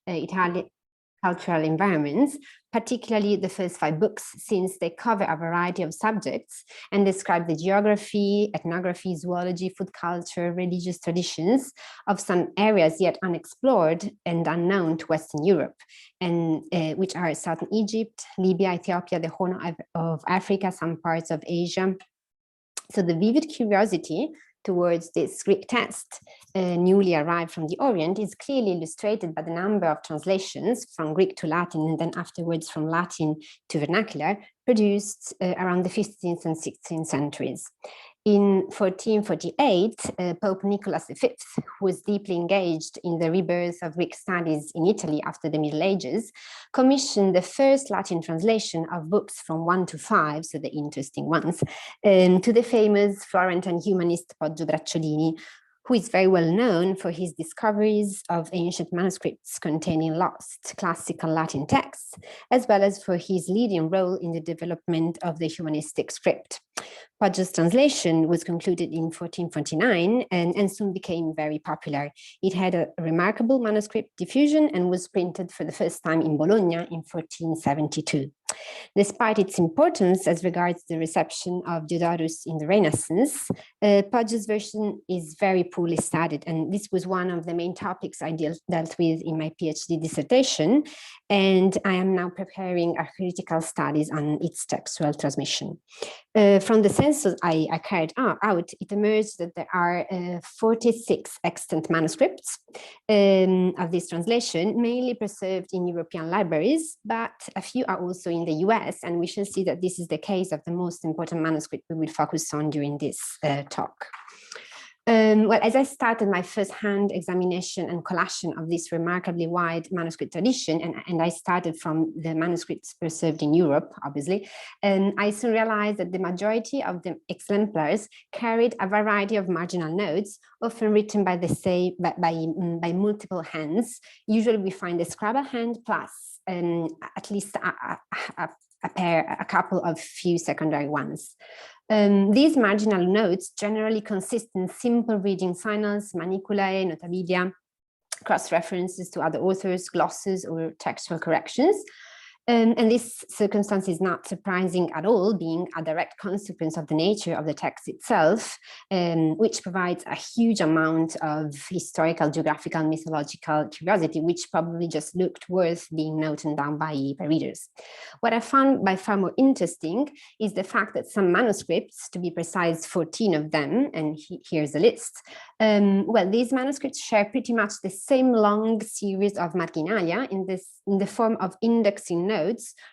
Italian cultural environments, particularly the first 5 books, since they cover a variety of subjects and describe the geography, ethnography, zoology, food culture, religious traditions of some areas yet unexplored and unknown to Western Europe, and which are Southern Egypt, Libya, Ethiopia, the Horn of Africa, some parts of Asia. So the vivid curiosity towards this Greek text, newly arrived from the Orient, is clearly illustrated by the number of translations from Greek to Latin and then afterwards from Latin to vernacular, produced around the 15th and 16th centuries. In 1448, Pope Nicholas V, who was deeply engaged in the rebirth of Greek studies in Italy after the Middle Ages, commissioned the first Latin translation of books from 1 to 5, so the interesting ones, to the famous Florentine humanist Poggio Bracciolini, who is very well known for his discoveries of ancient manuscripts containing lost classical Latin texts, as well as for his leading role in the development of the humanistic script. Poggio's translation was concluded in 1449 and soon became very popular. It had a remarkable manuscript diffusion and was printed for the first time in Bologna in 1472. Despite its importance as regards the reception of Diodorus in the Renaissance, Poggio's version is very poorly studied, and this was one of the main topics I dealt with in my PhD dissertation, and I am now preparing a critical studies on its textual transmission. From the census I carried out, it emerged that there are 46 extant manuscripts of this translation, mainly preserved in European libraries, but a few are also in the US, and we shall see that this is the case of the most important manuscript we will focus on during this talk. Well, as I started my first-hand examination and collation of this remarkably wide manuscript tradition, and I started from the manuscripts preserved in Europe, obviously, I soon realized that the majority of the exemplars carried a variety of marginal notes, often written by by multiple hands. Usually we find a scribal hand plus at least a couple of few secondary ones. These marginal notes generally consist in simple reading signals, maniculae, notabilia, cross-references to other authors, glosses, or textual corrections. And this circumstance is not surprising at all, being a direct consequence of the nature of the text itself, which provides a huge amount of historical, geographical, mythological curiosity, which probably just looked worth being noted down by readers. What I found by far more interesting is the fact that some manuscripts, to be precise 14 of them, and here's a list, well, these manuscripts share pretty much the same long series of marginalia in the form of indexing notes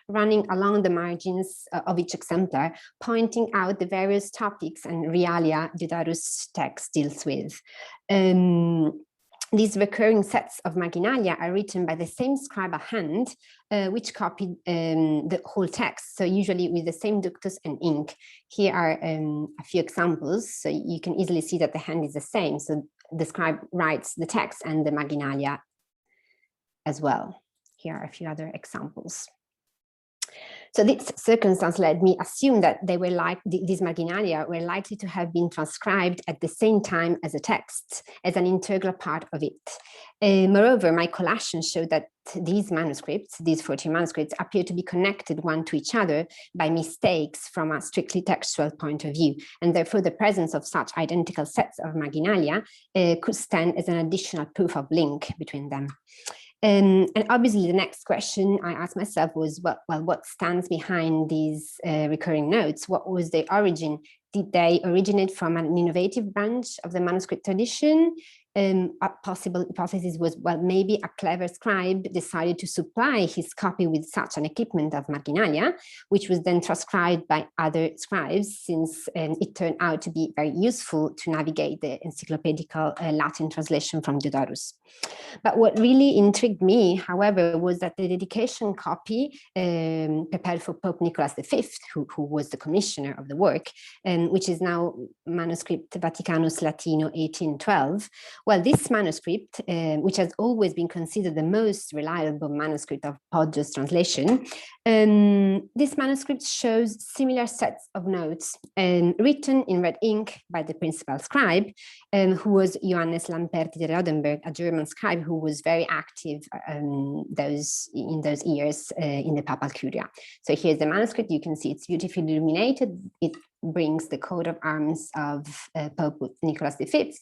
running along the margins of each exemplar, pointing out the various topics and realia Diodorus' text deals with. These recurring sets of marginalia are written by the same scribal hand, which copied the whole text, so usually with the same ductus and ink. Here are a few examples, so you can easily see that the hand is the same, so the scribe writes the text and the marginalia as well. Here are a few other examples. So this circumstance led me assume that they were these marginalia were likely to have been transcribed at the same time as a text, as an integral part of it. Moreover, my collation showed that these manuscripts, these 14 manuscripts, appear to be connected one to each other by mistakes from a strictly textual point of view, and therefore the presence of such identical sets of marginalia could stand as an additional proof of link between them. And obviously the next question I asked myself was, well, what stands behind these recurring notes? What was their origin? Did they originate from an innovative branch of the manuscript tradition? A possible hypothesis was, well, maybe a clever scribe decided to supply his copy with such an equipment of marginalia, which was then transcribed by other scribes, since it turned out to be very useful to navigate the encyclopedical Latin translation from Diodorus. But what really intrigued me, however, was that the dedication copy prepared for Pope Nicholas V, who was the commissioner of the work, which is now Manuscript Vaticanus Latino 1812, Well, this manuscript, which has always been considered the most reliable manuscript of Poggio's translation, this manuscript shows similar sets of notes written in red ink by the principal scribe, who was Johannes Lamperti de Rodenberg, a German scribe who was very active in those years in the Papal Curia. So here's the manuscript. You can see it's beautifully illuminated. It brings the coat of arms of Pope Nicholas V.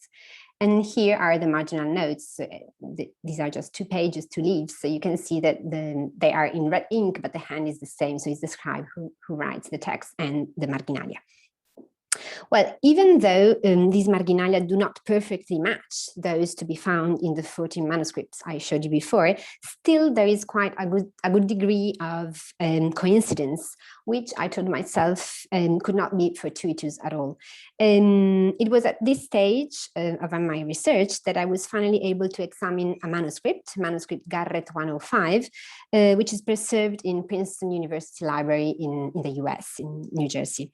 And here are the marginal notes. These are just 2 pages, 2 leaves. So you can see that they are in red ink, but the hand is the same. So it's the scribe who writes the text and the marginalia. Well, even though these marginalia do not perfectly match those to be found in the 14 manuscripts I showed you before, still there is quite a good degree of coincidence, which I told myself could not be fortuitous at all. It was at this stage of my research that I was finally able to examine a Manuscript Garret 105, which is preserved in Princeton University Library in the US, in New Jersey.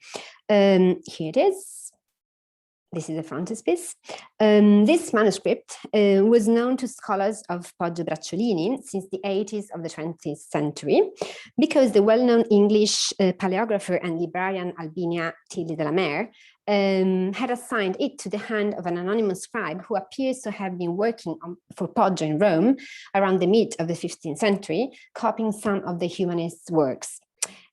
Here it is. This is the frontispiece. This manuscript was known to scholars of Poggio Bracciolini since the 80s of the 20th century, because the well-known English paleographer and librarian Albinia Tilly de la Mare had assigned it to the hand of an anonymous scribe who appears to have been working for Poggio in Rome around the mid of the 15th century, copying some of the humanist works.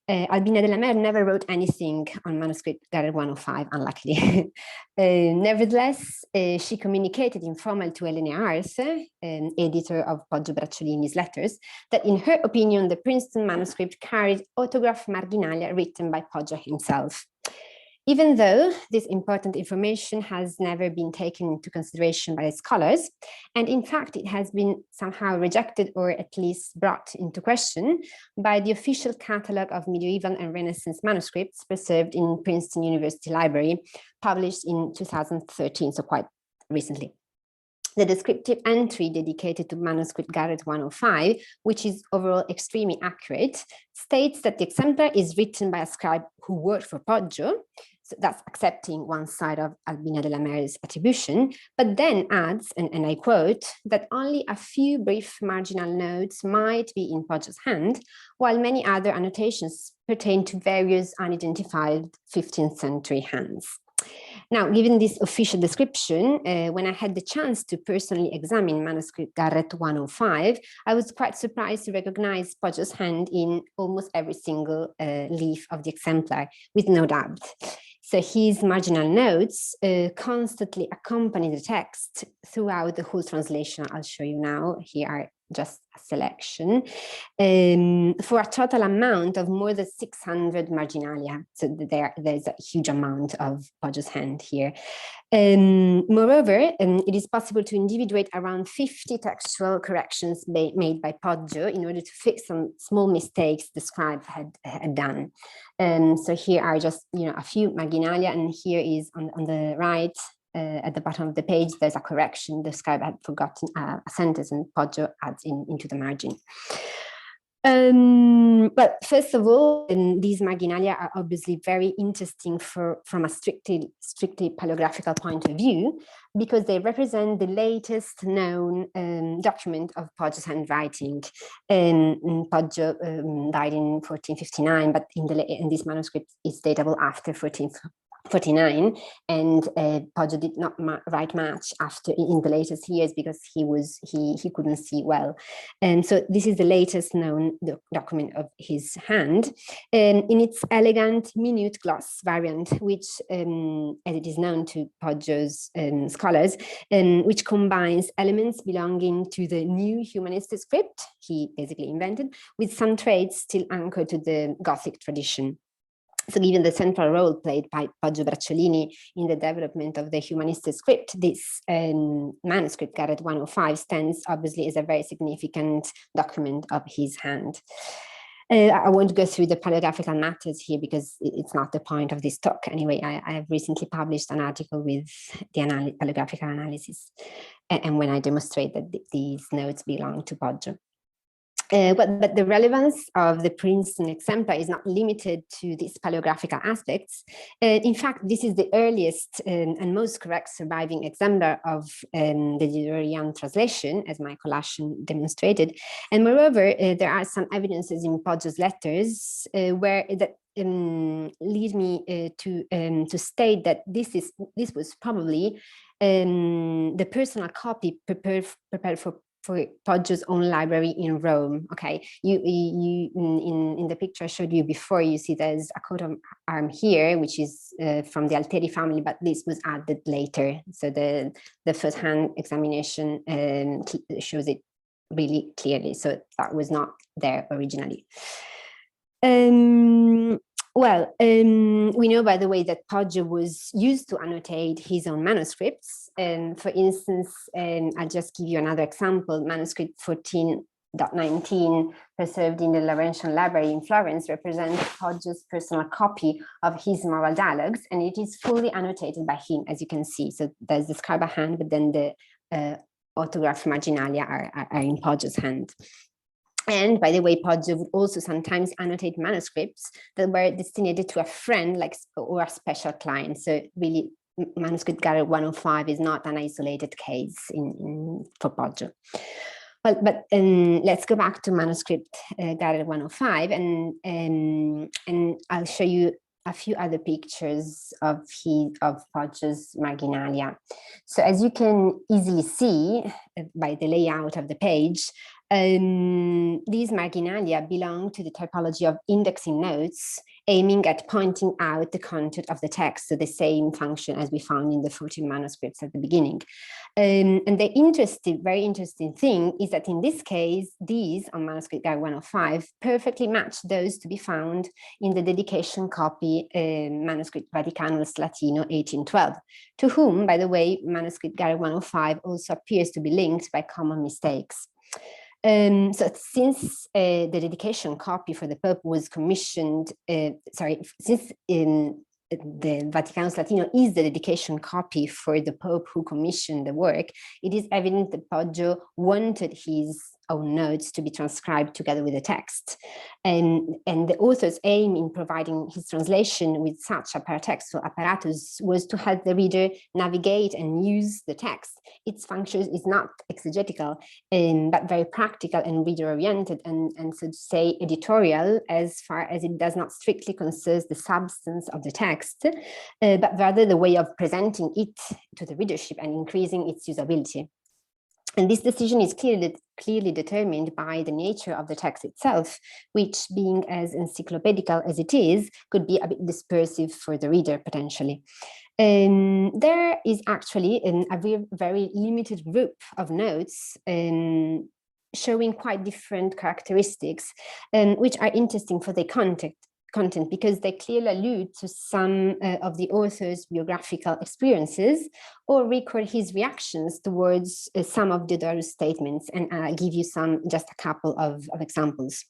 Albina de la Mare never wrote anything on Manuscript Garret 105, unluckily. Nevertheless, she communicated informally to Elena Arce, editor of Poggio Bracciolini's letters, that in her opinion, the Princeton manuscript carried autograph marginalia written by Poggio himself. Even though this important information has never been taken into consideration by scholars, and in fact it has been somehow rejected or at least brought into question by the official catalogue of medieval and Renaissance manuscripts preserved in Princeton University Library, published in 2013, so quite recently. The descriptive entry dedicated to Manuscript Garret 105, which is overall extremely accurate, states that the exemplar is written by a scribe who worked for Poggio. So that's accepting one side of Albina de la Mare's attribution, but then adds, and I quote, that only a few brief marginal notes might be in Poggio's hand, while many other annotations pertain to various unidentified 15th century hands. Now, given this official description, when I had the chance to personally examine Manuscript Garret 105, I was quite surprised to recognize Poggio's hand in almost every single leaf of the exemplar, with no doubt. So his marginal notes constantly accompany the text throughout the whole translation. I'll show you now. Here are just a selection, for a total amount of more than 600 marginalia. So there's a huge amount of Poggio's hand here. Moreover, it is possible to individuate around 50 textual corrections made by Poggio in order to fix some small mistakes the scribe had done. So here are just a few marginalia, and here is on the right, at the bottom of the page, there's a correction. The scribe had forgotten a sentence, and Poggio adds into the margin. But first of all, these marginalia are obviously very interesting from a strictly paleographical point of view, because they represent the latest known document of Poggio's handwriting. Poggio died in 1459, but in this manuscript it's datable after 1449, and Poggio did not write much in the latest years because he couldn't see well, and so this is the latest known document of his hand, in its elegant minute gloss variant, which, as it is known to Poggio's scholars, which combines elements belonging to the new humanistic script he basically invented with some traits still anchored to the Gothic tradition. So given the central role played by Poggio Bracciolini in the development of the humanistic script, this Manuscript Garret 105 stands obviously as a very significant document of his hand. I won't go through the paleographical matters here because it's not the point of this talk. Anyway, I have recently published an article with the paleographical analysis, and when I demonstrate that these notes belong to Poggio. But the relevance of the Princeton exemplar is not limited to these paleographical aspects. In fact, this is the earliest and most correct surviving exemplar of the Diodorus translation, as my collation demonstrated. And moreover, there are some evidences in Poggio's letters where that lead me to state that this was probably the personal copy prepared for Poggio's own library in Rome. Okay, in the picture I showed you before, you see there's a coat of arms here, which is from the Alteri family, but this was added later. So the first-hand examination shows it really clearly. So that was not there originally. Well, we know, by the way, that Poggio was used to annotate his own manuscripts. And for instance, I'll just give you another example. Manuscript 14.19, preserved in the Laurentian Library in Florence, represents Poggio's personal copy of his moral dialogues, and it is fully annotated by him, as you can see. So there's the scribe hand, but then the autograph marginalia are in Poggio's hand. And by the way, Poggio would also sometimes annotate manuscripts that were destined to a friend, like, or a special client. So really, Manuscript Garret 105 is not an isolated case for Poggio. Well, but let's go back to Manuscript Garret 105, and I'll show you a few other pictures of Poggio's marginalia. So as you can easily see by the layout of the page, these marginalia belong to the typology of indexing notes, aiming at pointing out the content of the text, so the same function as we found in the 14 manuscripts at the beginning. And the very interesting thing is that in this case, these on Manuscript Garret 105 perfectly match those to be found in the dedication copy, Manuscript Vaticanus Latino 1812, to whom, by the way, Manuscript Garret 105 also appears to be linked by common mistakes. So since the dedication copy for the Pope was commissioned, since the Vaticanus Latino is the dedication copy for the Pope who commissioned the work, it is evident that Poggio wanted his own notes to be transcribed together with the text. And the author's aim in providing his translation with such a paratextual apparatus was to help the reader navigate and use the text. Its function is not exegetical, but very practical and reader-oriented, and so to say editorial, as far as it does not strictly concern the substance of the text, but rather the way of presenting it to the readership and increasing its usability. And this decision is clearly determined by the nature of the text itself, which, being as encyclopedical as it is, could be a bit dispersive for the reader, potentially. There is actually a very limited group of notes showing quite different characteristics, which are interesting for the content, because they clearly allude to some of the author's biographical experiences or record his reactions towards some of Diodorus' statements. And I'll give you just a couple of examples.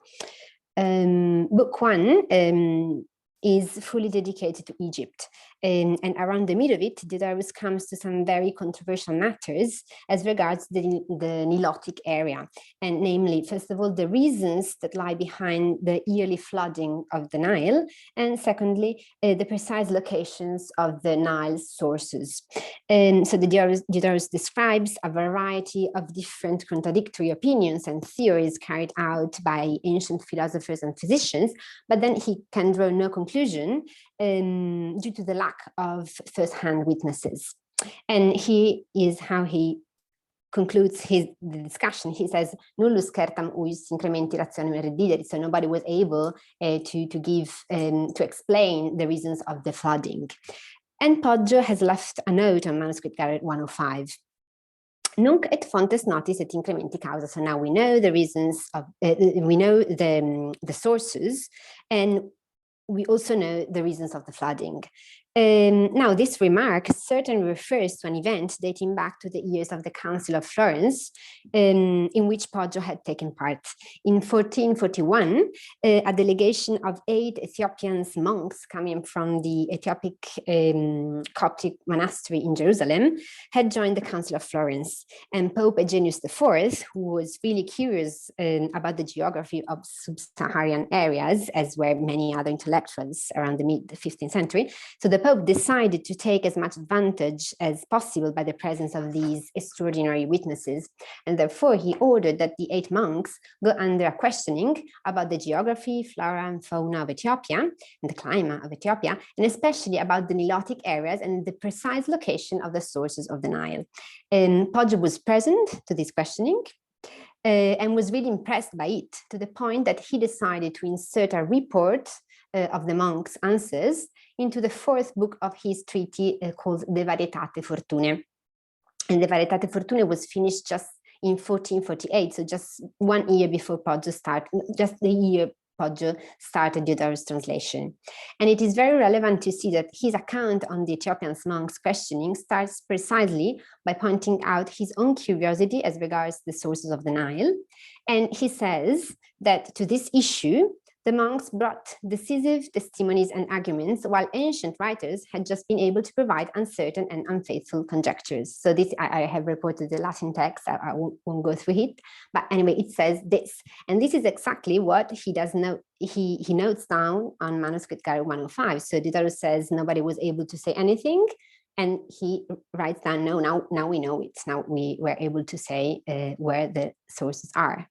Book 1 is fully dedicated to Egypt. And around the middle of it, Diodorus comes to some very controversial matters as regards the Nilotic area. And namely, first of all, the reasons that lie behind the yearly flooding of the Nile. And secondly, the precise locations of the Nile's sources. And so the Diodorus describes a variety of different contradictory opinions and theories carried out by ancient philosophers and physicians, but then he can draw no conclusion due to the lack of first-hand witnesses. And here is how he concludes the discussion. He says, nullus certam uis incrementi rationem reddidere. So nobody was able to explain the reasons of the flooding. And Poggio has left a note on Manuscript Garret 105. Nunc et fontes notis et incrementi causa. So now we know the reasons of, we know the sources, and we also know the reasons of the flooding. Now, this remark certainly refers to an event dating back to the years of the Council of Florence, in which Poggio had taken part. In 1441, a delegation of 8 Ethiopian monks coming from the Ethiopic Coptic monastery in Jerusalem had joined the Council of Florence. And Pope Eugenius IV, who was really curious about the geography of sub-Saharan areas, as were many other intellectuals around the mid-15th century, so the Pope decided to take as much advantage as possible by the presence of these extraordinary witnesses, and therefore he ordered that the 8 monks go under a questioning about the geography, flora and fauna of Ethiopia, and the climate of Ethiopia, and especially about the Nilotic areas and the precise location of the sources of the Nile. And Poggio was present to this questioning, and was really impressed by it, to the point that he decided to insert a report of the monks' answers into the 4th book of his treaty called De Varietate Fortunae. And De Varietate Fortunae was finished just in 1448, so just 1 year before Poggio started, just the year Poggio started Diodorus' translation. And it is very relevant to see that his account on the Ethiopian monks' questioning starts precisely by pointing out his own curiosity as regards the sources of the Nile. And he says that to this issue, the monks brought decisive testimonies and arguments, while ancient writers had just been able to provide uncertain and unfaithful conjectures. So this, I have reported the Latin text, I won't go through it, but anyway, it says this. And this is exactly what he does note, he notes down on Manuscript Garret 105. So Diodorus says nobody was able to say anything, and he writes down, no, now we know it. Now we were able to say where the sources are.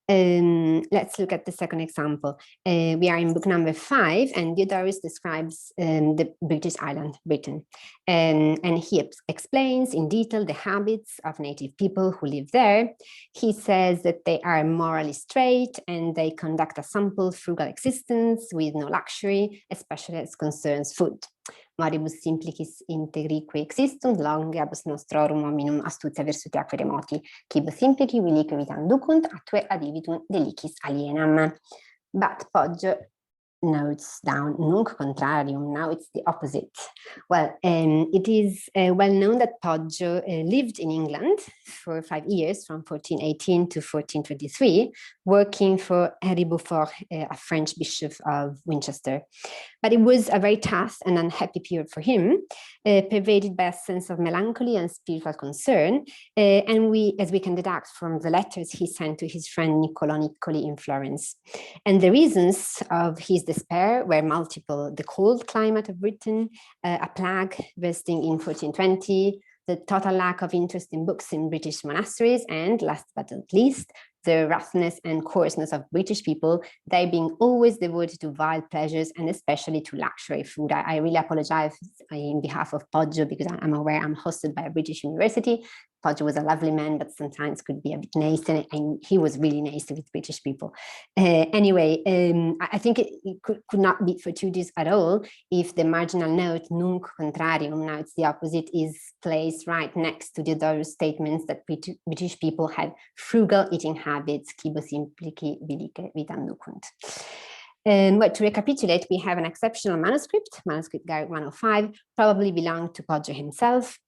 Let's look at the second example. We are in book number 5, and Diodorus describes the British island, Britain. And he explains in detail the habits of native people who live there. He says that they are morally straight and they conduct a simple, frugal existence with no luxury, especially as concerns food. Moribus simplicis integrique existunt, longe abus nostrorum hominum astutia virtutiaque remoti, quibus simplici vilique vitam ducunt, atque adivitum delicis alienam. But Poggio notes down nunc contrarium, now it's the opposite. Well, it is well known that Poggio lived in England for 5 years, from 1418 to 1423, working for Henry Beaufort, a French bishop of Winchester. But it was a very tough and unhappy period for him, pervaded by a sense of melancholy and spiritual concern, and as we can deduct from the letters he sent to his friend Niccolò Niccoli in Florence. And the reasons of his despair were multiple: the cold climate of Britain, a plague bursting in 1420, the total lack of interest in books in British monasteries, and last but not least, the roughness and coarseness of British people, they being always devoted to vile pleasures and especially to luxury food. I really apologize in behalf of Poggio, because I'm aware I'm hosted by a British university. Poggio was a lovely man, but sometimes could be a bit nasty, and he was really nasty with British people. Anyway, I think it could not be fortuitous at all if the marginal note nunc contrarium, now it's the opposite, is placed right next to Diodorus' statements that British people had frugal eating habits, quibus simplici vilique vitam ducunt. But to recapitulate, we have an exceptional manuscript, Manuscript Garret 105, probably belonged to Poggio himself,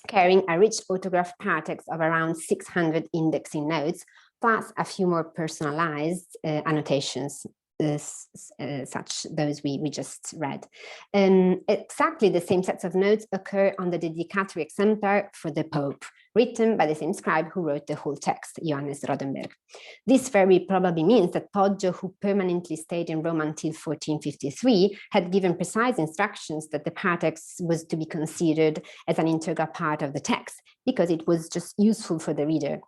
carrying a rich autograph paratext of around 600 indexing notes, plus a few more personalized annotations, such those we just read. Exactly the same sets of notes occur on the dedicatory exemplar for the Pope, written by the same scribe who wrote the whole text, Johannes Rodenberg. This very probably means that Poggio, who permanently stayed in Rome until 1453, had given precise instructions that the paratext was to be considered as an integral part of the text, because it was just useful for the reader.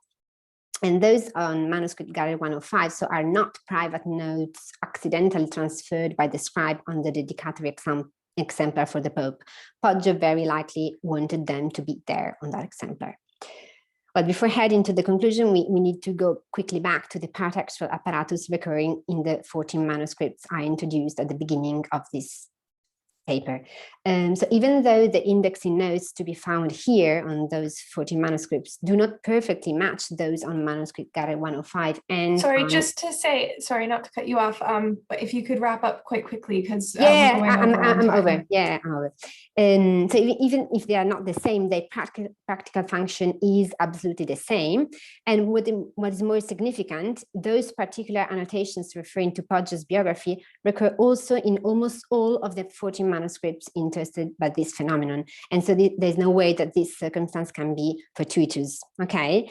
And those on Manuscript Garret 105 so are not private notes accidentally transferred by the scribe on the dedicatory exemplar for the Pope. Poggio very likely wanted them to be there on that exemplar. But before heading to the conclusion, we need to go quickly back to the paratextual apparatus recurring in the 14 manuscripts I introduced at the beginning of this paper. So even though the indexing notes to be found here on those 14 manuscripts do not perfectly match those on Manuscript Garret 105 and just to say, sorry, not to cut you off, but if you could wrap up quite quickly, because yeah, we're going over I'm over. Yeah, I'm over. So even if they are not the same, their practical function is absolutely the same. And what is more significant, those particular annotations referring to Poggio's biography recur also in almost all of the 14 manuscripts interested by this phenomenon. And so there's no way that this circumstance can be fortuitous. Okay.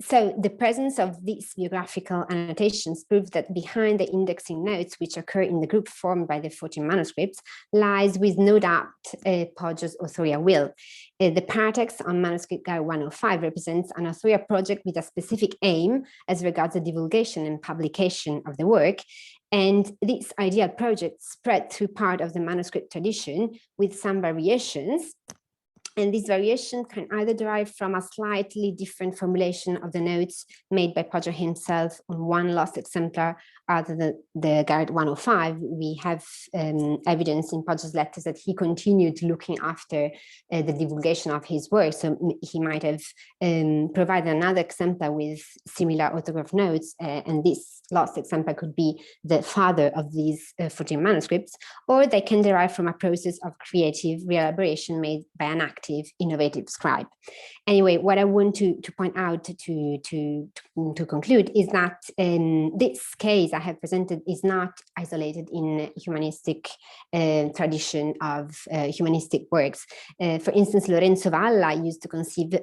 So the presence of these biographical annotations proves that behind the indexing notes, which occur in the group formed by the 14 manuscripts, lies with no doubt Poggio's authorial will. The paratext on Manuscript Garret 105 represents an authorial project with a specific aim as regards the divulgation and publication of the work. And this ideal project spread through part of the manuscript tradition with some variations. And this variation can either derive from a slightly different formulation of the notes made by Poggio himself on one lost exemplar other than the Garret 105. We have evidence in Poggio's letters that he continued looking after the divulgation of his work. So he might have provided another exemplar with similar autograph notes, and this lost exemplar could be the father of these 14 manuscripts, or they can derive from a process of creative reelaboration made by an active, innovative scribe. Anyway, what I want to point out to conclude is that this case I have presented is not isolated in humanistic tradition of humanistic works. For instance, Lorenzo Valla used to conceive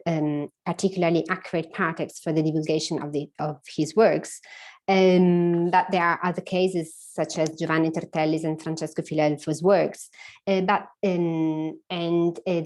particularly accurate paratexts for the divulgation of his works. But there are other cases such as Giovanni Tortelli's and Francesco Filelfo's works. The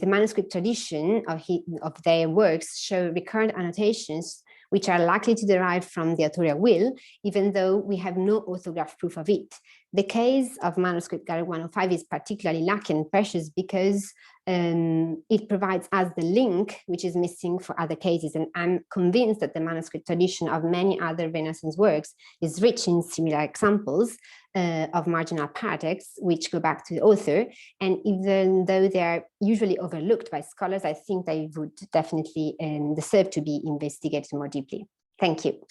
manuscript tradition of their works show recurrent annotations which are likely to derive from the authorial will, even though we have no autograph proof of it. The case of Manuscript Garret 105 is particularly lucky and precious because it provides us the link which is missing for other cases. And I'm convinced that the manuscript tradition of many other Renaissance works is rich in similar examples of marginal paratexts which go back to the author. And even though they are usually overlooked by scholars, I think they would definitely deserve to be investigated more deeply. Thank you.